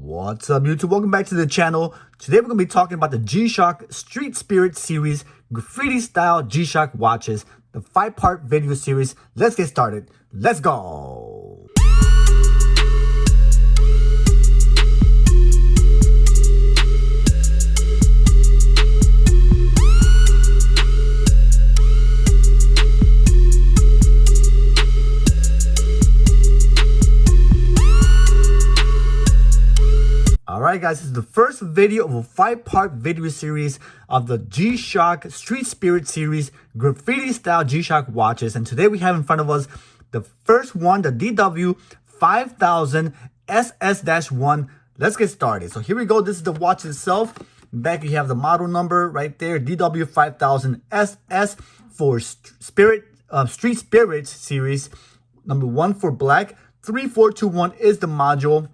What's up, YouTube? Welcome back to the channel. Today we're going to be talking about the G-SHOCK Street Spirit Series Graffiti Style G-SHOCK Watches, the 5-part video series. Let's get started. Let's go! Alright guys, this is the first video of a 5-part video series of the G-SHOCK Street Spirit Series Graffiti Style G-SHOCK Watches. And today we have in front of us the first one, the DW-5000 SS-1. Let's get started. So here we go. This is the watch itself. Back you have the model number right there, DW5000 SS for Street Spirit Series. Number 1 for black. 3421 is the module.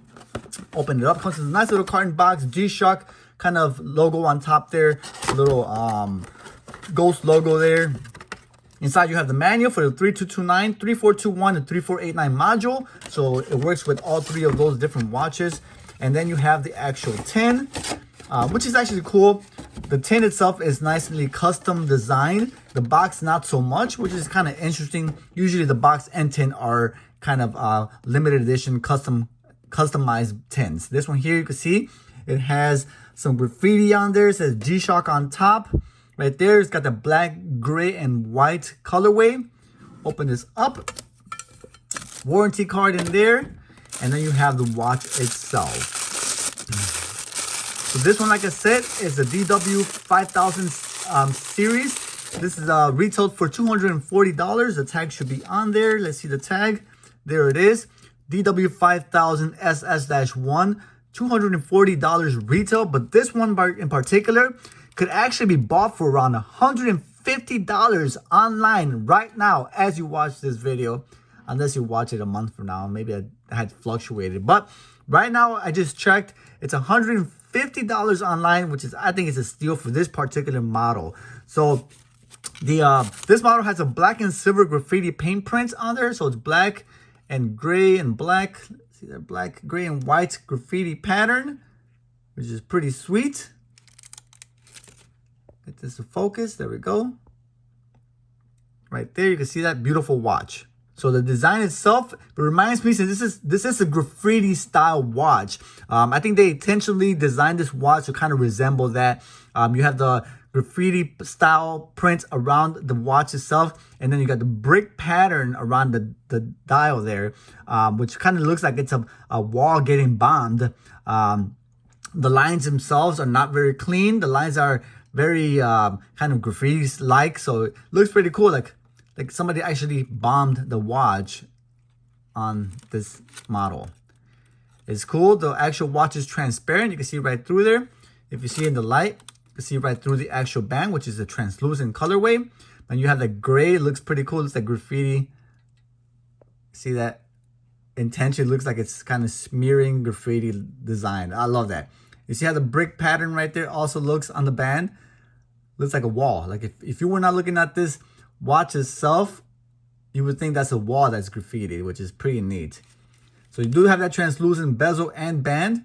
Open it up, comes with a nice little carton box, G-SHOCK kind of logo on top there, a little ghost logo there. Inside you have the manual for the 3229, 3421, and 3489 module, so it works with all three of those different watches. And then you have the actual tin, which is actually cool. The tin itself is nicely custom designed, the box not so much, which is kind of interesting. Usually the box and tin are kind of limited edition customized tins. This one here, you can see it has some graffiti on there. It says G-SHOCK on top right there. It's got the black, gray, and white colorway. Open this up, warranty card in there, and then you have the watch itself. So this one, like I said, is the DW5000 series. This is retailed for $240. The tag should be on there. Let's see the tag. There it is. DW5000 SS-1, $240 retail, but this one in particular could actually be bought for around $150 online right now as you watch this video, unless you watch it a month from now. Maybe I had fluctuated, but right now I just checked, it's $150 online, which is, I think, is a steal for this particular model. So this model has a black and silver graffiti paint prints on there, so it's black and gray and black. See that black, gray, and white graffiti pattern, which is pretty sweet. Get this to focus. There we go. Right there, you can see that beautiful watch. So the design itself, it reminds me, since this is a graffiti style watch. I think they intentionally designed this watch to kind of resemble that. You have the graffiti style print around the watch itself, and then you got the brick pattern around the dial there, which kind of looks like it's a wall getting bombed. The lines themselves are not very clean. The lines are very kind of graffiti like, so it looks pretty cool, like somebody actually bombed the watch on this model. It's cool. The actual watch is transparent. You can see right through there. If you see in the light, see right through the actual band, which is a translucent colorway. And you have the gray. It looks pretty cool. It's like graffiti. See that intention? Looks like it's kind of smearing graffiti design. I love that. You see how the brick pattern right there also looks on the band? Looks like a wall. Like if you were not looking at this watch itself, you would think that's a wall that's graffiti, which is pretty neat. So you do have that translucent bezel and band,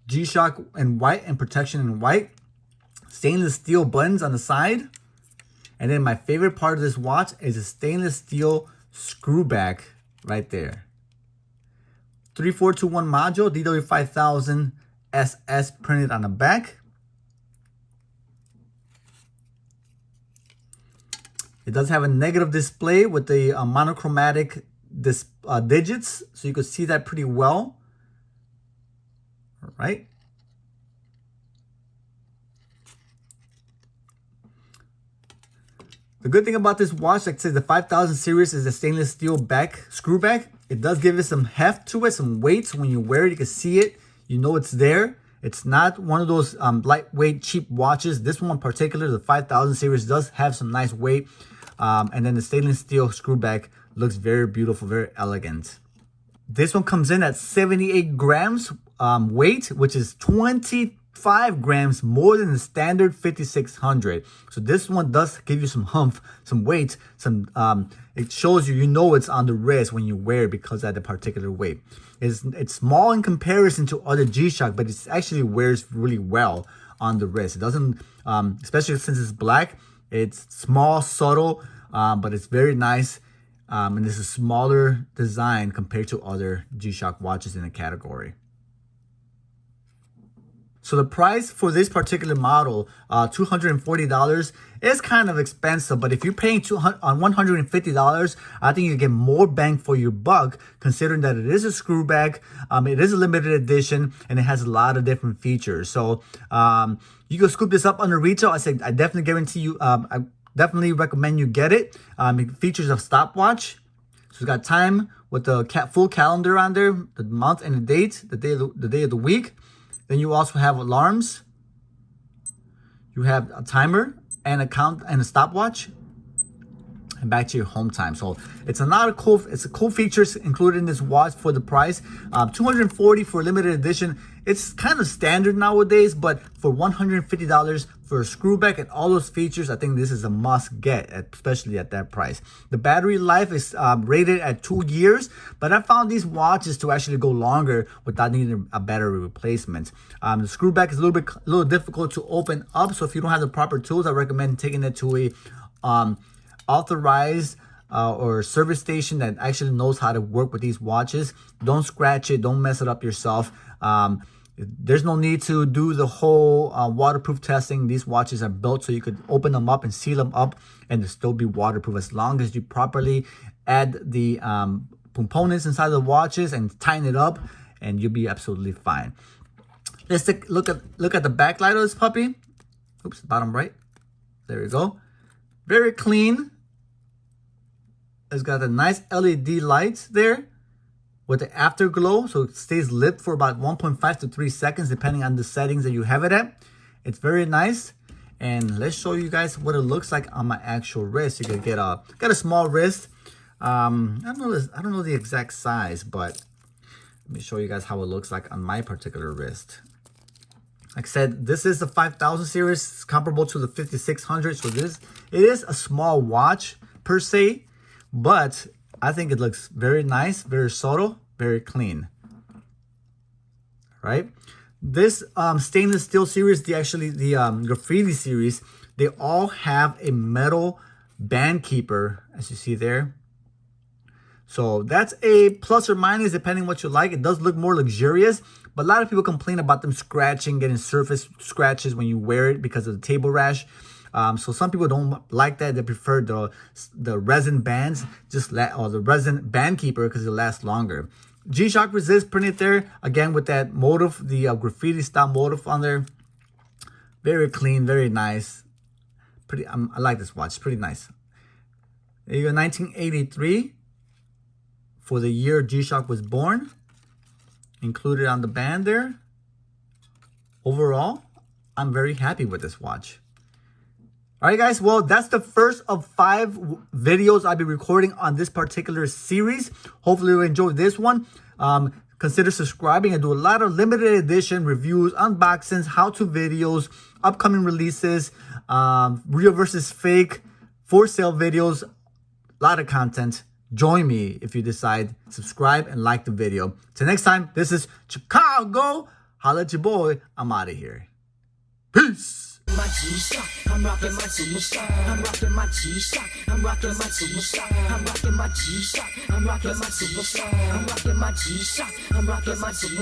G-SHOCK in white and protection in white. Stainless steel buttons on the side. And then my favorite part of this watch is a stainless steel screw back right there. 3421 module, DW5000 SS printed on the back. It does have a negative display with the monochromatic digits, so you can see that pretty well. All right. The good thing about this watch, like I said, the 5000 series is a stainless steel back, screw back. It does give it some heft to it, some weight. So when you wear it, you can see it. You know it's there. It's not one of those lightweight, cheap watches. This one in particular, the 5000 series, does have some nice weight. And then the stainless steel screw back looks very beautiful, very elegant. This one comes in at 78 grams weight, which is 23 5 grams more than the standard 5600. So this one does give you some humph, some weight, it shows you know it's on the wrist when you wear it because of the particular weight. It's small in comparison to other G-SHOCK, but it actually wears really well on the wrist. It doesn't, especially since it's black, it's small, subtle, but it's very nice. And it's a smaller design compared to other G-SHOCK watches in the category. So the price for this particular model, $240, is kind of expensive. But if you're paying $150, I think you get more bang for your buck, considering that it is a screw back, it is a limited edition, and it has a lot of different features. So you can scoop this up under retail. I definitely guarantee you, I definitely recommend you get it. It features a stopwatch. So it's got time with the full calendar on there, the month and the date, the day of the week. Then you also have alarms. You have a timer and a count and a stopwatch. And back to your home time. So it's a cool features included in this watch for the price. $240 for a limited edition. It's kind of standard nowadays, but for $150 for a screwback and all those features, I think this is a must get, especially at that price. The battery life is rated at 2 years, but I found these watches to actually go longer without needing a battery replacement. The screwback is a little difficult to open up, so if you don't have the proper tools, I recommend taking it to a authorized or service station that actually knows how to work with these watches. Don't scratch it, don't mess it up yourself. There's no need to do the whole waterproof testing. These watches are built so you could open them up and seal them up and they'll still be waterproof as long as you properly add the components inside the watches and tighten it up, and you'll be absolutely fine. Let's take look at the backlight of this puppy. Oops, bottom right. There we go. Very clean. It's got a nice LED lights there with the afterglow, so it stays lit for about 1.5 to 3 seconds depending on the settings that you have it at. It's very nice, and let's show you guys what it looks like on my actual wrist. You can get a small wrist. I don't know the exact size, but let me show you guys how it looks like on my particular wrist. Like I said, this is the 5000 series. It's comparable to the 5600, so it is a small watch per se, but I think it looks very nice, very subtle, very clean. Right? This stainless steel series, the Graffiti series, they all have a metal band keeper, as you see there. So that's a plus or minus depending what you like. It does look more luxurious, but a lot of people complain about them scratching, getting surface scratches when you wear it because of the table rash. So some people don't like that. They prefer the resin bands, or the resin band keeper because it lasts longer. G-SHOCK Resist printed there again with that motif, the graffiti style motif on there. Very clean, very nice. I like this watch. It's pretty nice. There you go, 1983 for the year G-SHOCK was born. Included on the band there. Overall, I'm very happy with this watch. All right, guys, well, that's the first of 5 videos I'll be recording on this particular series. Hopefully you enjoyed this one. Consider subscribing. I do a lot of limited edition reviews, unboxings, how-to videos, upcoming releases, real versus fake, for sale videos, a lot of content. Join me if you decide. Subscribe and like the video. Till next time, this is Chicago. Holla at your boy. I'm out of here. Peace. My G-SHOCK, I'm rocking my G-SHOCK, I'm rocking my G-SHOCK, I'm rocking my G-SHOCK, I'm rocking my G-SHOCK, I'm rocking my G-SHOCK, I'm rocking my G-SHOCK, I'm rocking my G-SHOCK.